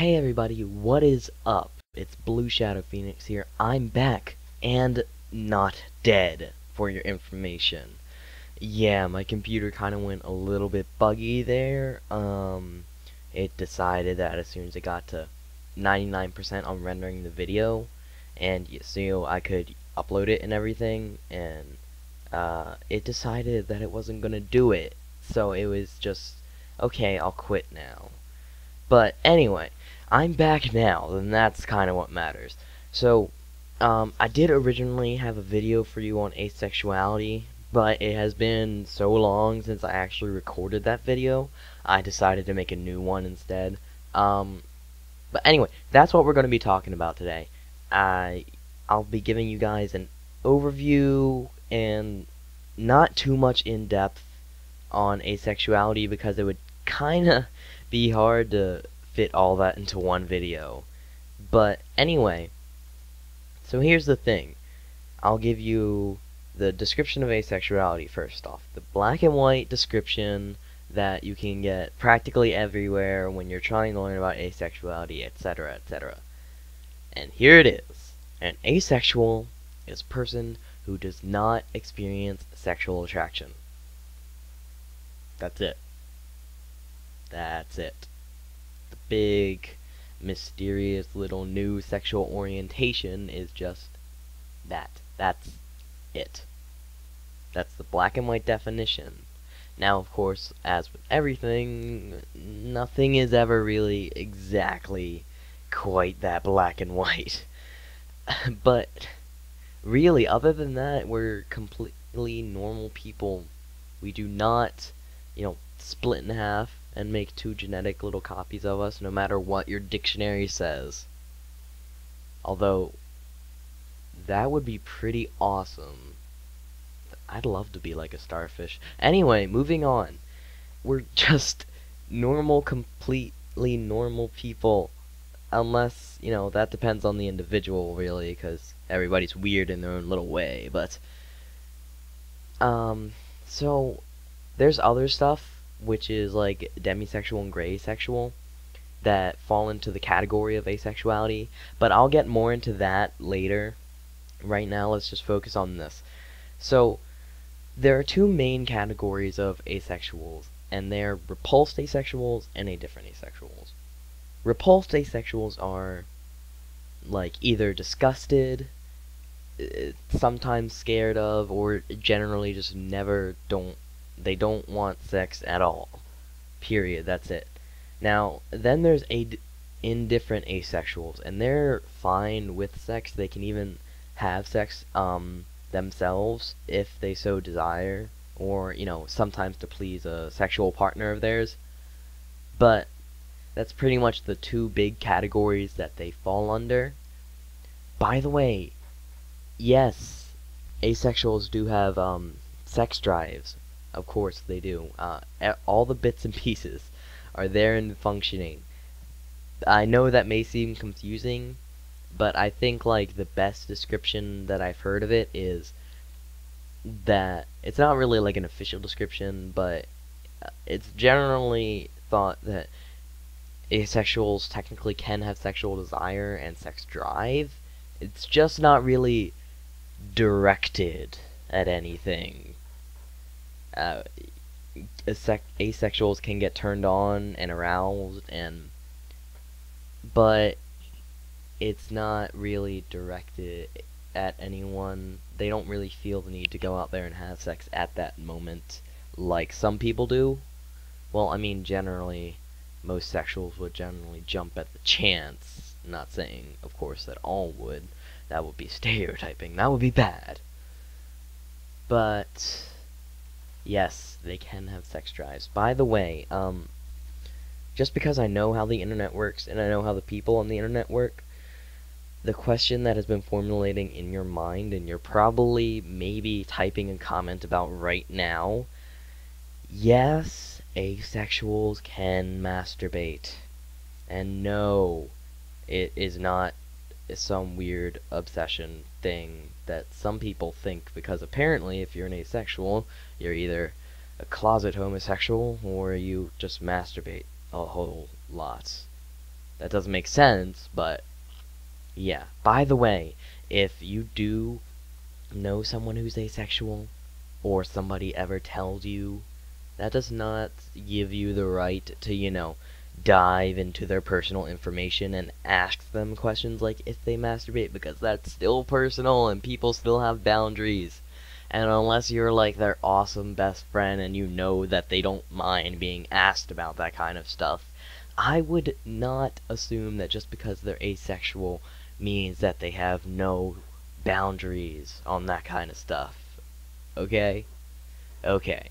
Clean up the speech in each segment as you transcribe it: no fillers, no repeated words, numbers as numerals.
Hey everybody, what is up? It's BlueShadowPhoenix here. I'm back, and not dead, for your information. Yeah, my computer kind of went a little bit buggy there. It decided that as soon as it got to 99% on rendering the video, and so I could upload it and everything, and it decided that it wasn't gonna do it. So it was just, okay, I'll quit now. But anyway, I'm back now, and that's kind of what matters. So, I did originally have a video for you on asexuality, but it has been so long since I actually recorded that video, I decided to make a new one instead. But anyway, that's what we're going to be talking about today. I'll be giving you guys an overview and not too much in depth on asexuality because it would kind of be hard to fit all that into one video. But anyway, so here's the thing. I'll give you the description of asexuality first off. The black and white description that you can get practically everywhere when you're trying to learn about asexuality, etc., etc. And here it is. An asexual is a person who does not experience sexual attraction. That's it. That's it. The big, mysterious little new sexual orientation is just that. That's it. That's the black and white definition. Now, of course, as with everything, nothing is ever really exactly quite that black and white. But really, other than that, we're completely normal people. We do not, split in half and make two genetic little copies of us, no matter what your dictionary says. Although, that would be pretty awesome. I'd love to be like a starfish. Anyway, moving on. We're just normal, completely normal people. Unless, that depends on the individual, really, because everybody's weird in their own little way. But, so, there's other stuff which is like demisexual and gray-asexual, that fall into the category of asexuality, but I'll get more into that later. Right now, let's just focus on this. So, there are two main categories of asexuals, and they're repulsed asexuals and indifferent asexuals. Repulsed asexuals are, like, either disgusted, sometimes scared of, or generally just they don't want sex at all. Period. That's it. Now, then there's indifferent asexuals, and they're fine with sex. They can even have sex themselves if they so desire, or, sometimes to please a sexual partner of theirs. But that's pretty much the two big categories that they fall under. By the way, yes, asexuals do have sex drives. Of course they do. All the bits and pieces are there and functioning. I know that may seem confusing, but I think like the best description that I've heard of it is that it's not really like an official description, but it's generally thought that asexuals technically can have sexual desire and sex drive. It's just not really directed at anything. Asexuals can get turned on and aroused, but it's not really directed at anyone. They don't really feel the need to go out there and have sex at that moment like some people do. Well, I mean, generally, most sexuals would generally jump at the chance. Not saying, of course, that all would. That would be stereotyping. That would be bad. But yes, they can have sex drives. By the way, just because I know how the internet works and I know how the people on the internet work, the question that has been formulating in your mind, and you're probably maybe typing a comment about right now, yes, asexuals can masturbate. And no, it is not some weird obsession thing that some people think, because apparently if you're an asexual, you're either a closet homosexual or you just masturbate a whole lot. That doesn't make sense, but yeah. By the way, if you do know someone who's asexual, or somebody ever tells you, that does not give you the right to, dive into their personal information and ask them questions like if they masturbate, because that's still personal and people still have boundaries. And unless you're like their awesome best friend and you know that they don't mind being asked about that kind of stuff, I would not assume that just because they're asexual means that they have no boundaries on that kind of stuff. Okay? Okay.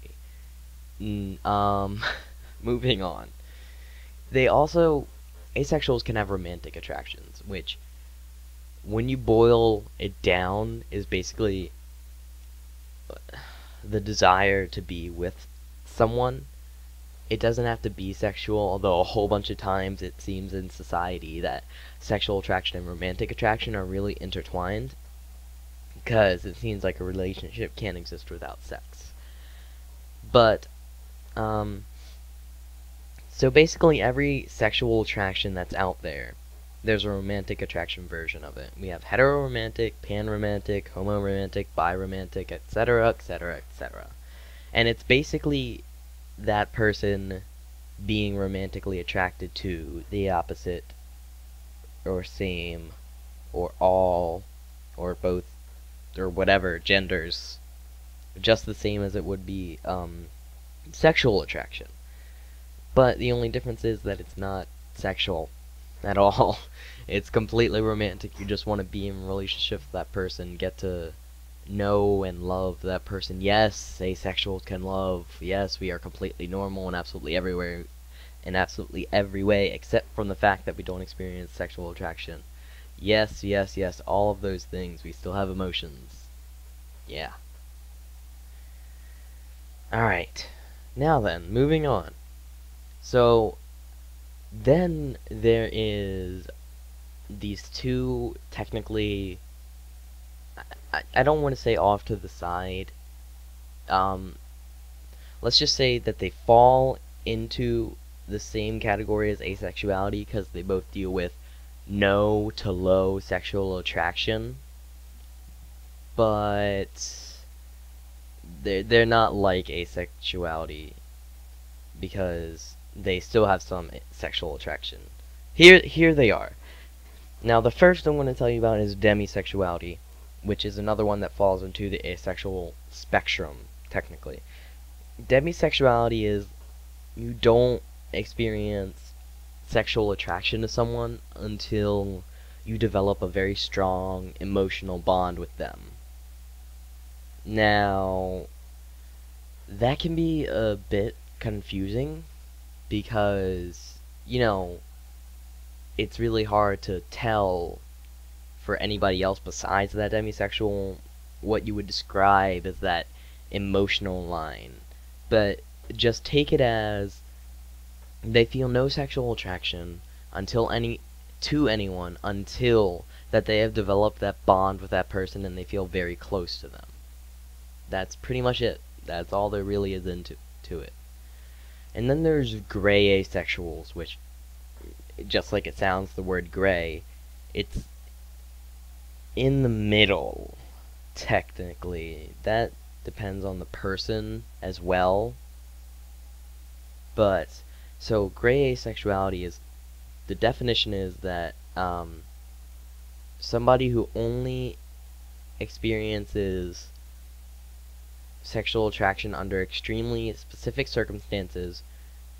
Moving on. Asexuals can have romantic attractions, which, when you boil it down, is basically the desire to be with someone. It doesn't have to be sexual, although a whole bunch of times it seems in society that sexual attraction and romantic attraction are really intertwined, because it seems like a relationship can't exist without sex. But, so basically every sexual attraction that's out there, there's a romantic attraction version of it. We have heteroromantic, panromantic, homoromantic, biromantic, etc., etc., etc. And it's basically that person being romantically attracted to the opposite, or same, or all, or both, or whatever genders, just the same as it would be sexual attraction. But the only difference is that it's not sexual at all. It's completely romantic. You just want to be in a relationship with that person, get to know and love that person. Yes, asexuals can love. Yes, we are completely normal in absolutely everywhere, in absolutely every way, except from the fact that we don't experience sexual attraction. Yes, yes, yes, all of those things. We still have emotions. Yeah. Alright. Now then, moving on. So, then there is these two, technically, I don't want to say off to the side. Let's just say that they fall into the same category as asexuality, because they both deal with no to low sexual attraction. But they're not like asexuality, because they still have some sexual attraction. Here they are. Now, the first I'm going to tell you about is demisexuality, which is another one that falls into the asexual spectrum, technically. Demisexuality is you don't experience sexual attraction to someone until you develop a very strong emotional bond with them. Now, that can be a bit confusing, because, it's really hard to tell for anybody else besides that demisexual what you would describe as that emotional line. But just take it as they feel no sexual attraction to anyone until that they have developed that bond with that person and they feel very close to them. That's pretty much it. That's all there really is into it. And then there's gray-asexuals, which, just like it sounds, the word gray, it's in the middle, technically. That depends on the person as well. But, so gray-asexuality is, the definition is that somebody who only experiences sexual attraction under extremely specific circumstances,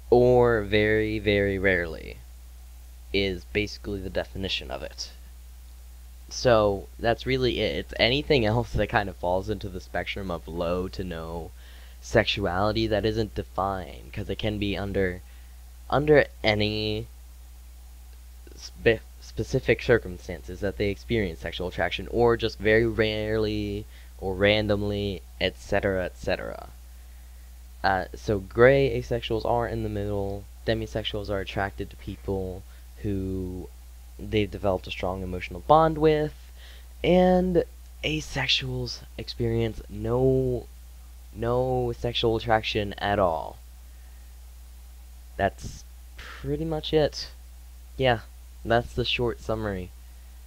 or very, very rarely, is basically the definition of it. So, that's really it. It's anything else that kind of falls into the spectrum of low to no sexuality that isn't defined, because it can be under any specific circumstances that they experience sexual attraction, or just very rarely, or randomly, etc., etc. So gray asexuals are in the middle. Demisexuals are attracted to people who they've developed a strong emotional bond with, and asexuals experience no sexual attraction at all. That's pretty much it. Yeah, That's the short summary.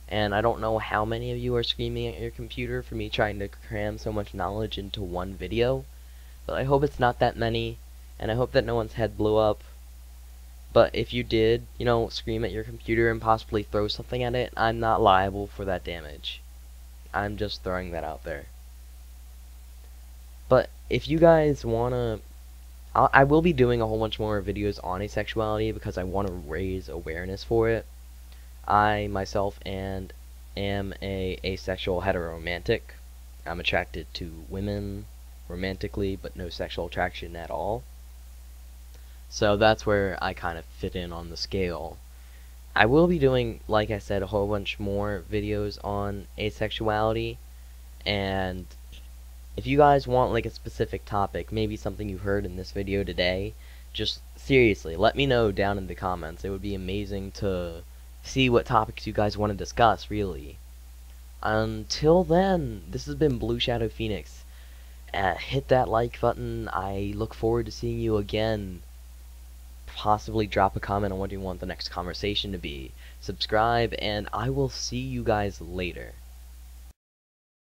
And I don't know how many of you are screaming at your computer for me trying to cram so much knowledge into one video, but I hope it's not that many, and I hope that no one's head blew up. But if you did, scream at your computer and possibly throw something at it, I'm not liable for that damage. I'm just throwing that out there. But if you guys wanna, I will be doing a whole bunch more videos on asexuality because I want to raise awareness for it. I myself am a asexual heteromantic. I'm attracted to women romantically, but no sexual attraction at all. So that's where I kind of fit in on the scale. I will be doing, like I said, a whole bunch more videos on asexuality, and if you guys want like a specific topic, maybe something you heard in this video today, just seriously, let me know down in the comments. It would be amazing to see what topics you guys want to discuss, really. Until then, this has been BlueShadowPhoenix. Hit that like button. I look forward to seeing you again. Possibly drop a comment on what you want the next conversation to be. Subscribe, and I will see you guys later.